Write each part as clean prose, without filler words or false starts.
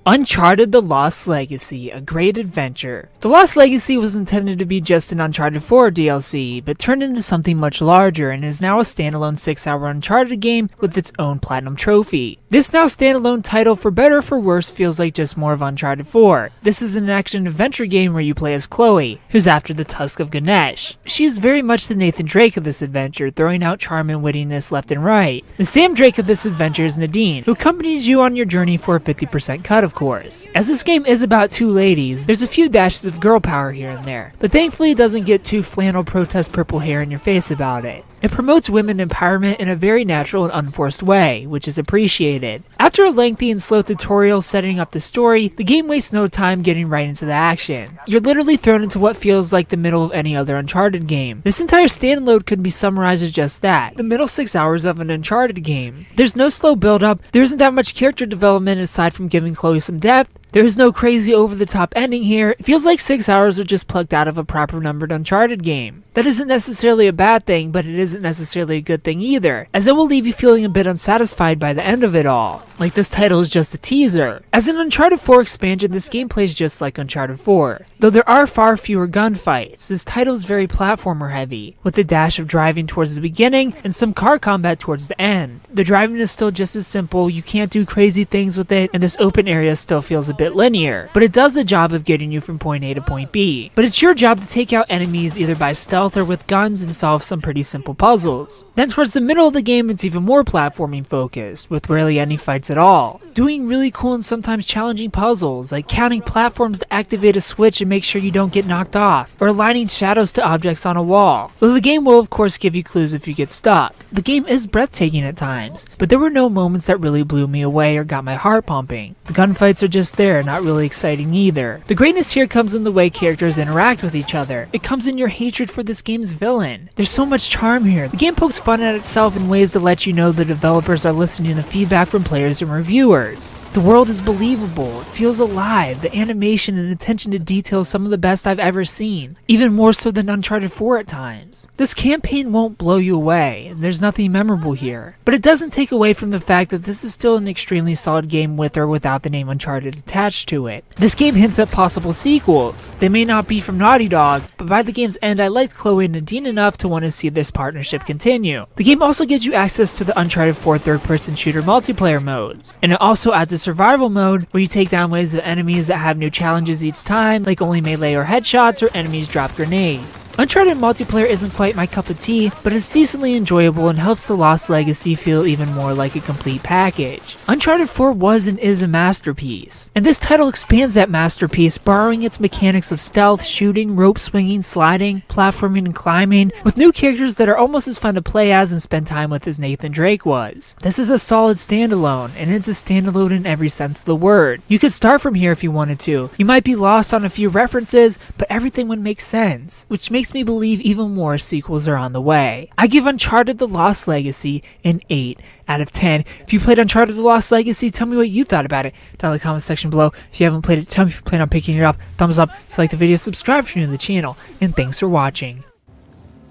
Uncharted: The Lost Legacy, a great adventure. The Lost Legacy was intended to be just an Uncharted 4 DLC, but turned into something much larger and is now a standalone 6-hour Uncharted game with its own Platinum trophy. This now standalone title, for better or for worse, feels like just more of Uncharted 4. This is an action-adventure game where you play as Chloe, who's after the tusk of Ganesh. She is very much the Nathan Drake of this adventure, throwing out charm and wittiness left and right. The Sam Drake of this adventure is Nadine, who accompanies you on your journey for a 50% cut, of course. As this game is about two ladies, there's a few dashes of girl power here and there, but thankfully it doesn't get too flannel protest purple hair in your face about it. It promotes women empowerment in a very natural and unforced way, which is appreciated. After a lengthy and slow tutorial setting up the story, the game wastes no time getting right into the action. You're literally thrown into what feels like the middle of any other Uncharted game. This entire standalone could be summarized as just that, the middle 6 hours of an Uncharted game. There's no slow build up, there isn't that much character development aside from giving Chloe some depth. There is no crazy over-the-top ending here. It feels like 6 hours are just plucked out of a proper numbered Uncharted game. That isn't necessarily a bad thing, but it isn't necessarily a good thing either, as it will leave you feeling a bit unsatisfied by the end of it all. Like this title is just a teaser. As an Uncharted 4 expansion, this game plays just like Uncharted 4. Though there are far fewer gunfights, this title is very platformer heavy, with a dash of driving towards the beginning and some car combat towards the end. The driving is still just as simple, you can't do crazy things with it, and this open area still feels a bit linear, but it does the job of getting you from point A to point B. But it's your job to take out enemies either by stealth or with guns and solve some pretty simple puzzles. Then towards the middle of the game, it's even more platforming focused, with rarely any fights at all. Doing really cool and sometimes challenging puzzles, like counting platforms to activate a switch and make sure you don't get knocked off, or aligning shadows to objects on a wall. Though the game will of course give you clues if you get stuck. The game is breathtaking at times, but there were no moments that really blew me away or got my heart pumping. The gunfights are just there, not really exciting either. The greatness here comes in the way characters interact with each other. It comes in your hatred for this game's villain. There's so much charm here. The game pokes fun at itself in ways to let you know the developers are listening to feedback from players and reviewers. The world is believable. It feels alive. The animation and attention to detail is some of the best I've ever seen, even more so than Uncharted 4 at times. This campaign won't blow you away, and there's nothing memorable here, but it doesn't take away from the fact that this is still an extremely solid game with or without the name Uncharted attached to it. This game hints at possible sequels. They may not be from Naughty Dog, but by the game's end I liked Chloe and Nadine enough to want to see this partnership continue. The game also gives you access to the Uncharted 4 third-person shooter multiplayer modes, and it also adds a survival mode where you take down waves of enemies that have new challenges each time, like only melee or headshots, or enemies drop grenades. Uncharted multiplayer isn't quite my cup of tea, but it's decently enjoyable and helps the Lost Legacy feel even more like a complete package. Uncharted 4 was and is a masterpiece, and this title expands that masterpiece, borrowing its mechanics of stealth, shooting, rope swinging, sliding, platforming, and climbing, with new characters that are almost as fun to play as and spend time with as Nathan Drake was. This is a solid standalone, and it's a standalone in every sense of the word. You could start from here if you wanted to. You might be lost on a few references, but everything would make sense, which makes me believe even more sequels are on the way. I give Uncharted: The Lost Legacy an 8 out of 10. If you played Uncharted: The Lost Legacy, tell me what you thought about it down in the comment section below. If you haven't played it, tell me if you plan on picking it up. Thumbs up if you like the video, subscribe if you're new to the channel, and thanks for watching.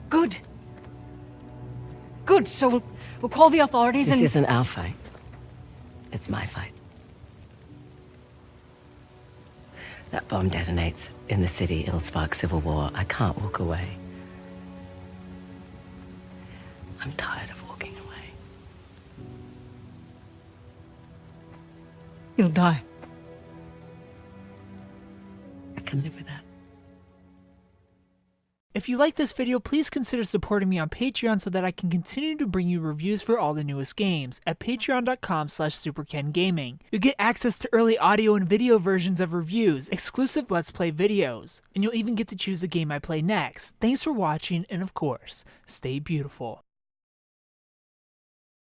Good. Good, so we'll call the authorities and... This isn't our fight. It's my fight. That bomb detonates in the city. It'll spark civil war. I can't walk away. I'm tired of walking away. You'll die. I can live with that. If you like this video, please consider supporting me on Patreon so that I can continue to bring you reviews for all the newest games at patreon.com/superkengaming. You'll get access to early audio and video versions of reviews, exclusive Let's Play videos, and you'll even get to choose the game I play next. Thanks for watching, and of course, stay beautiful.